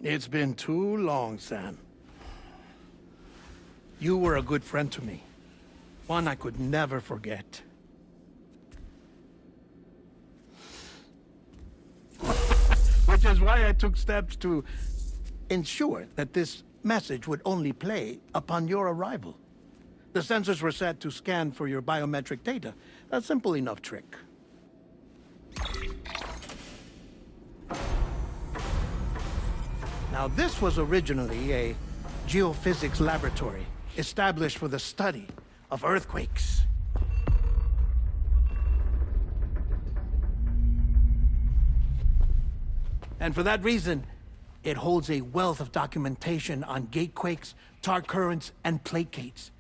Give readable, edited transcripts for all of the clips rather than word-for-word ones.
It's been too long, Sam. You were a good friend to me. One I could never forget. Which is why I took steps to ensure that this message would only play upon your arrival. The sensors were set to scan for your biometric data. A simple enough trick. Now, this was originally a geophysics laboratory established for the study of earthquakes. And for that reason, it holds a wealth of documentation on gatequakes, tar currents, and placates.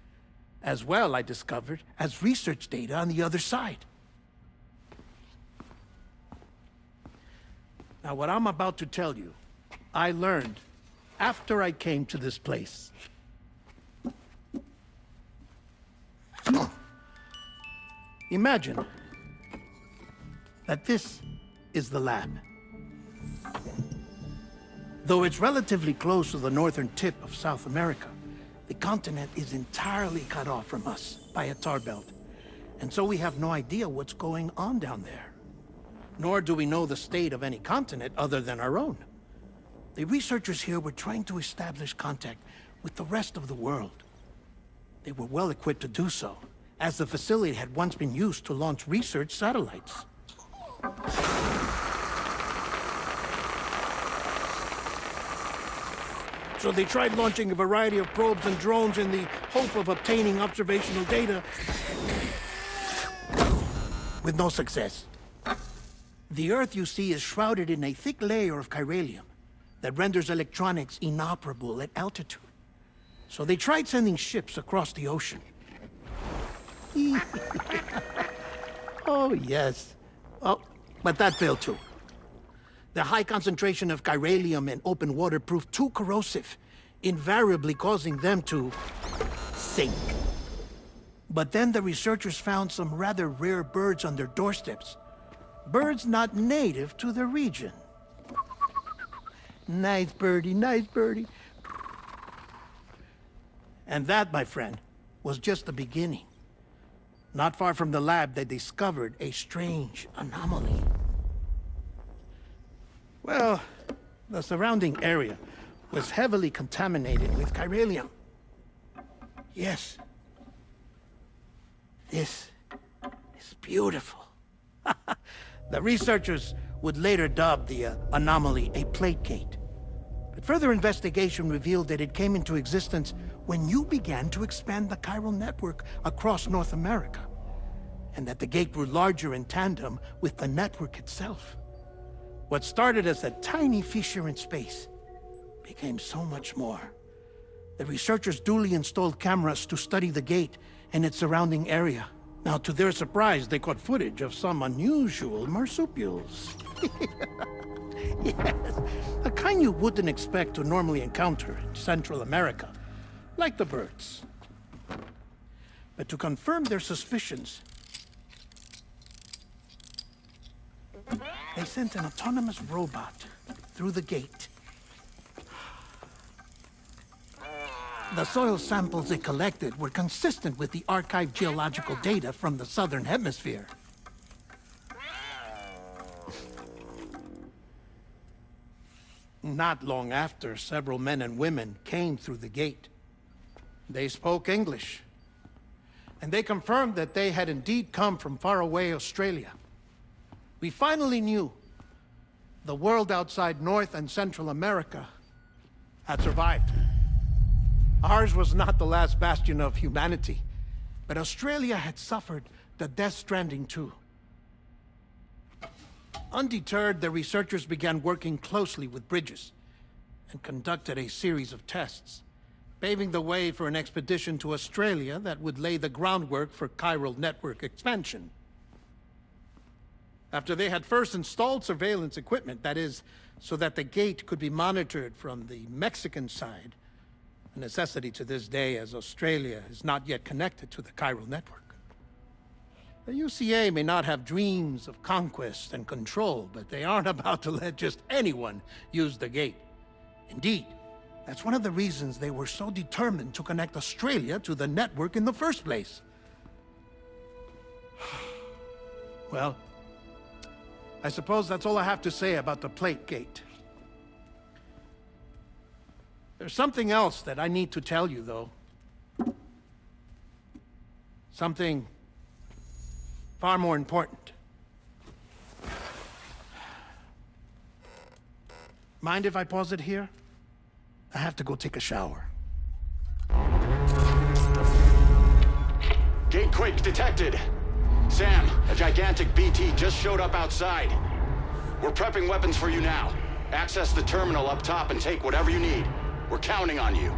As well, I discovered, as research data on the other side. Now, what I'm about to tell you, I learned after I came to this place. Imagine that this is the lab. Though it's relatively close to the northern tip of South America, the continent is entirely cut off from us by a tar belt. And so we have no idea what's going on down there. Nor do we know the state of any continent other than our own. The researchers here were trying to establish contact with the rest of the world. They were well equipped to do so, as the facility had once been used to launch research satellites. So they tried launching a variety of probes and drones in the hope of obtaining observational data, with no success. The Earth, you see, is shrouded in a thick layer of chiralium that renders electronics inoperable at altitude. So they tried sending ships across the ocean. Oh, yes. Oh, but that failed too. The high concentration of chiralium in open water proved too corrosive, invariably causing them to sink. But then the researchers found some rather rare birds on their doorsteps. Birds not native to the region. Nice birdie, nice birdie. And that, my friend, was just the beginning. Not far from the lab, they discovered a strange anomaly. Well, the surrounding area was heavily contaminated with chiralium. Yes. This is beautiful. The researchers would later dub the anomaly a placate. But further investigation revealed that it came into existence when you began to expand the chiral network across North America, and that the gate grew larger in tandem with the network itself. What started as a tiny fissure in space became so much more. The researchers duly installed cameras to study the gate and its surrounding area. Now, to their surprise, they caught footage of some unusual marsupials. Yes, a kind you wouldn't expect to normally encounter in Central America, like the birds. But to confirm their suspicions, they sent an autonomous robot through the gate. The soil samples it collected were consistent with the archived geological data from the southern hemisphere. Not long after, several men and women came through the gate. They spoke English, and they confirmed that they had indeed come from faraway Australia. We finally knew the world outside North and Central America had survived. Ours was not the last bastion of humanity, but Australia had suffered the Death Stranding too. Undeterred, the researchers began working closely with Bridges and conducted a series of tests, paving the way for an expedition to Australia that would lay the groundwork for chiral network expansion. After they had first installed surveillance equipment, that is, so that the gate could be monitored from the Mexican side, a necessity to this day as Australia is not yet connected to the chiral network. The UCA may not have dreams of conquest and control, but they aren't about to let just anyone use the gate. Indeed, that's one of the reasons they were so determined to connect Australia to the network in the first place. Well, I suppose that's all I have to say about the Plate Gate. There's something else that I need to tell you, though. Something far more important. Mind if I pause it here? I have to go take a shower. Gate quake detected. Sam, a gigantic BT just showed up outside. We're prepping weapons for you now. Access the terminal up top and take whatever you need. We're counting on you.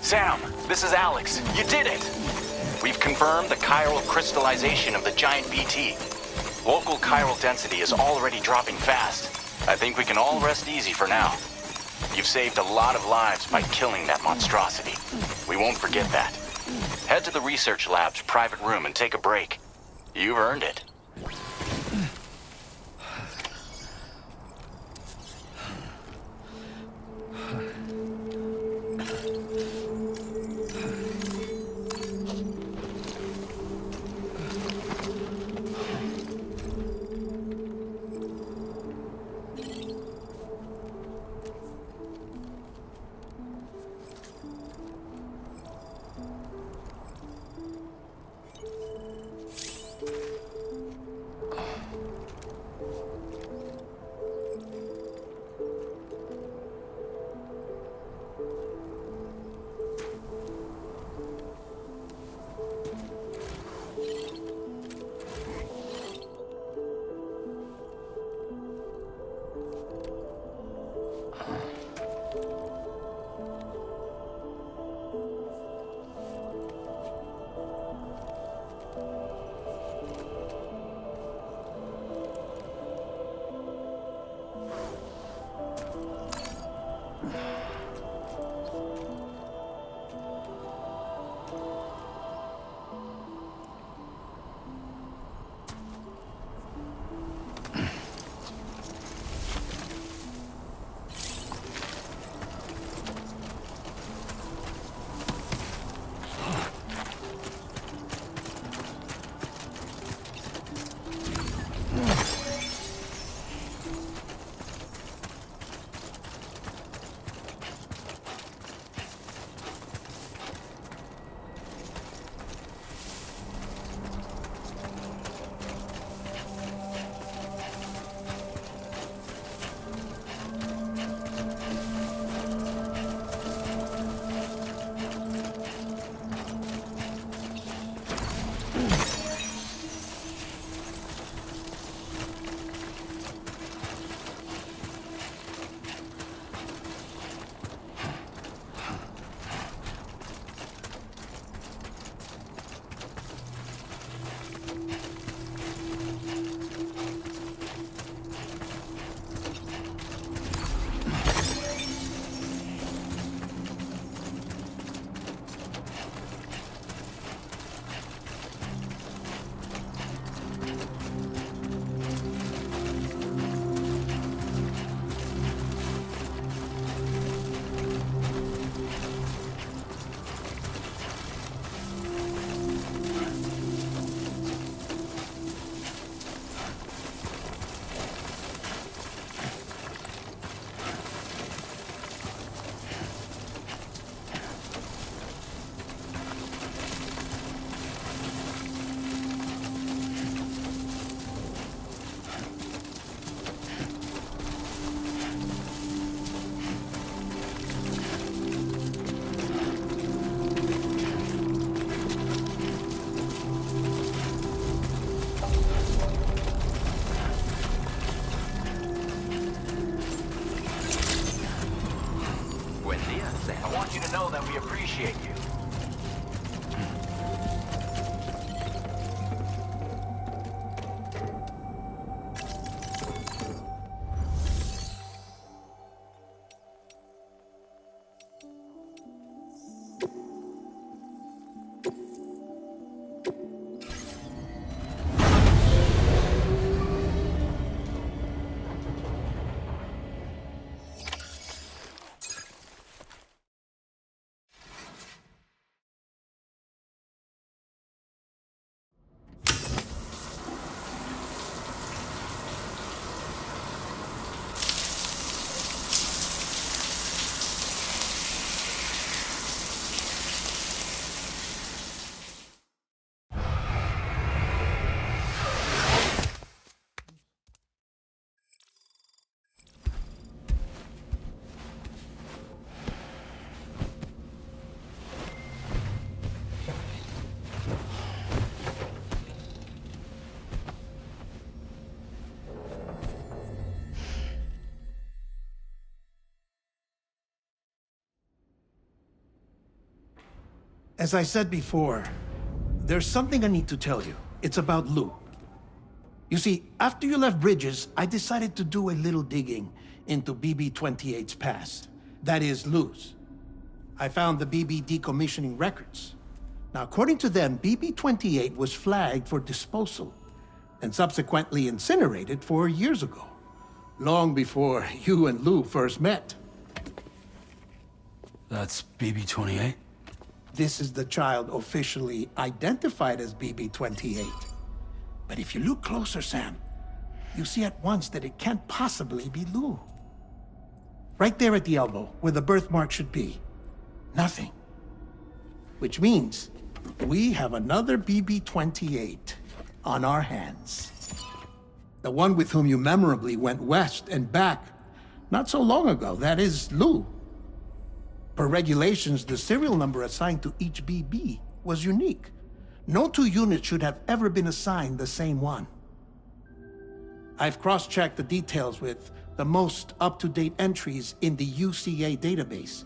Sam, this is Alex. You did it! We've confirmed the chiral crystallization of the giant BT. Local chiral density is already dropping fast. I think we can all rest easy for now. You've saved a lot of lives by killing that monstrosity. We won't forget that. Head to the research lab's private room and take a break. You've earned it. I want you to know that we appreciate you. As I said before, there's something I need to tell you. It's about Lou. You see, after you left Bridges, I decided to do a little digging into BB-28's past. That is, Lou's. I found the BB decommissioning records. Now, according to them, BB-28 was flagged for disposal and subsequently incinerated 4 years ago, long before you and Lou first met. That's BB-28? This is the child officially identified as BB-28. But if you look closer, Sam, you see at once that it can't possibly be Lou. Right there at the elbow, where the birthmark should be. Nothing. Which means we have another BB-28 on our hands. The one with whom you memorably went west and back not so long ago. That is Lou. Per regulations, the serial number assigned to each BB was unique. No two units should have ever been assigned the same one. I've cross-checked the details with the most up-to-date entries in the UCA database.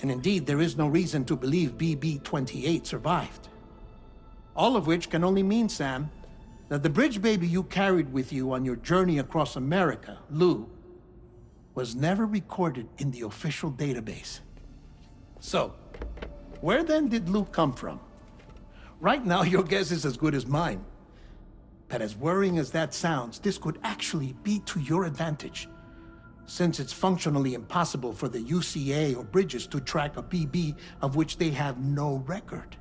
And indeed, there is no reason to believe BB-28 survived. All of which can only mean, Sam, that the bridge baby you carried with you on your journey across America, Lou, was never recorded in the official database. So, where then did Lou come from? Right now, your guess is as good as mine. But as worrying as that sounds, this could actually be to your advantage, since it's functionally impossible for the UCA or Bridges to track a BB of which they have no record.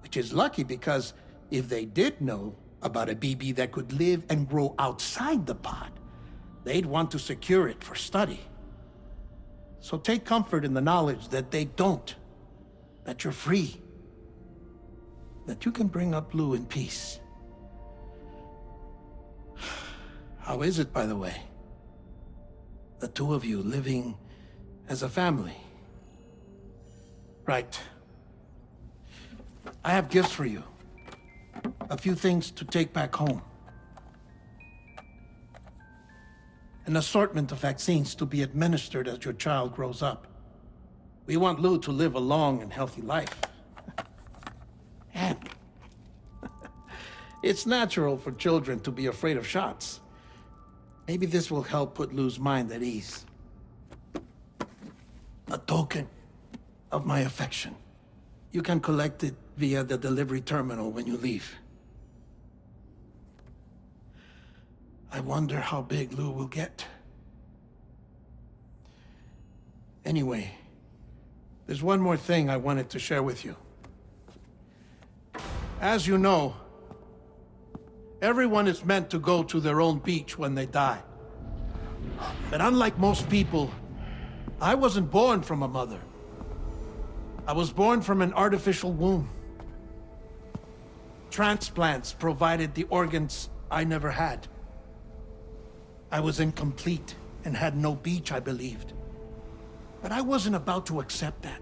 Which is lucky, because if they did know about a BB that could live and grow outside the pod, they'd want to secure it for study. So take comfort in the knowledge that they don't, that you're free, that you can bring up Lou in peace. How is it, by the way? The two of you living as a family. Right. I have gifts for you. A few things to take back home. An assortment of vaccines to be administered as your child grows up. We want Lou to live a long and healthy life. And it's natural for children to be afraid of shots. Maybe this will help put Lou's mind at ease. A token of my affection. You can collect it via the delivery terminal when you leave. I wonder how big Lou will get. Anyway, there's one more thing I wanted to share with you. As you know, everyone is meant to go to their own beach when they die. But unlike most people, I wasn't born from a mother. I was born from an artificial womb. Transplants provided the organs I never had. I was incomplete and had no beach, I believed. But I wasn't about to accept that.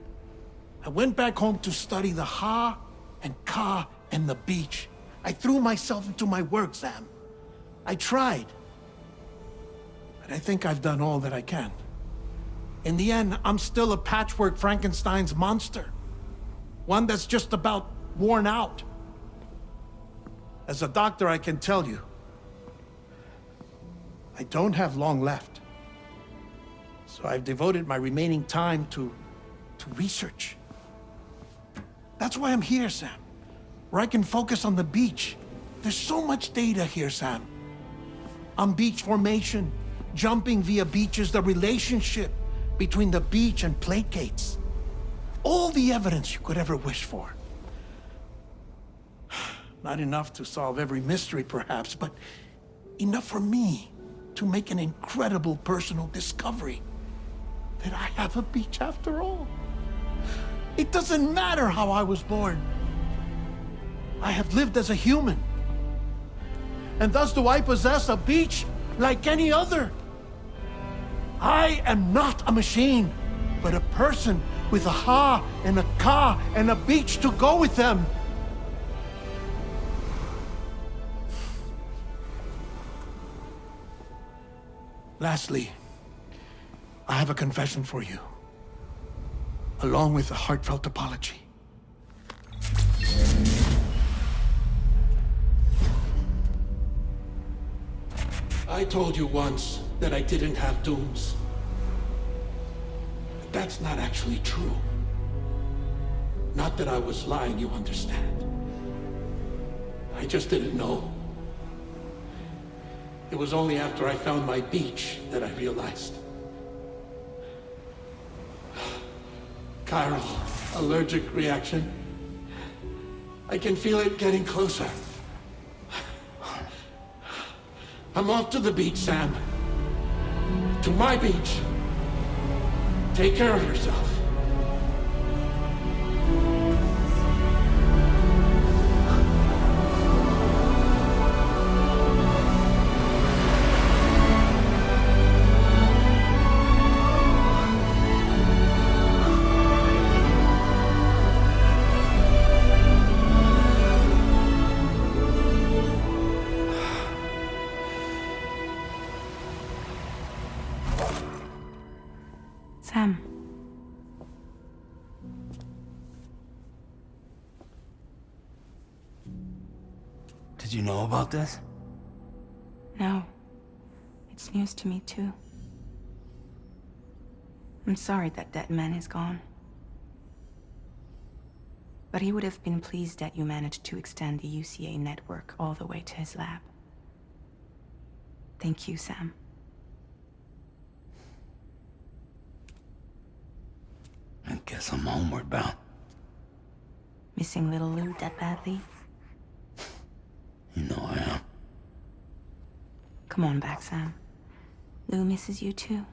I went back home to study the Ha and Ka and the beach. I threw myself into my work, Sam. I tried. But I think I've done all that I can. In the end, I'm still a patchwork Frankenstein's monster. One that's just about worn out. As a doctor, I can tell you, I don't have long left. So I've devoted my remaining time to research. That's why I'm here, Sam. Where I can focus on the beach. There's so much data here, Sam. On beach formation, jumping via beaches, the relationship between the beach and placates. All the evidence you could ever wish for. Not enough to solve every mystery, perhaps, but enough for me to make an incredible personal discovery that I have a beach after all. It doesn't matter how I was born. I have lived as a human. And thus do I possess a beach like any other. I am not a machine, but a person with a Ha and a Ka and a beach to go with them. Lastly, I have a confession for you, along with a heartfelt apology. I told you once that I didn't have dooms. But that's not actually true. Not that I was lying, you understand. I just didn't know. It was only after I found my beach that I realized. Chiral allergic reaction. I can feel it getting closer. I'm off to the beach, Sam. To my beach. Take care of yourself. Sam. Did you know about this? No. It's news to me, too. I'm sorry that that man is gone. But he would have been pleased that you managed to extend the UCA network all the way to his lab. Thank you, Sam. I guess I'm homeward bound. Missing little Lou that badly? You know I am. Come on back, Sam. Lou misses you too.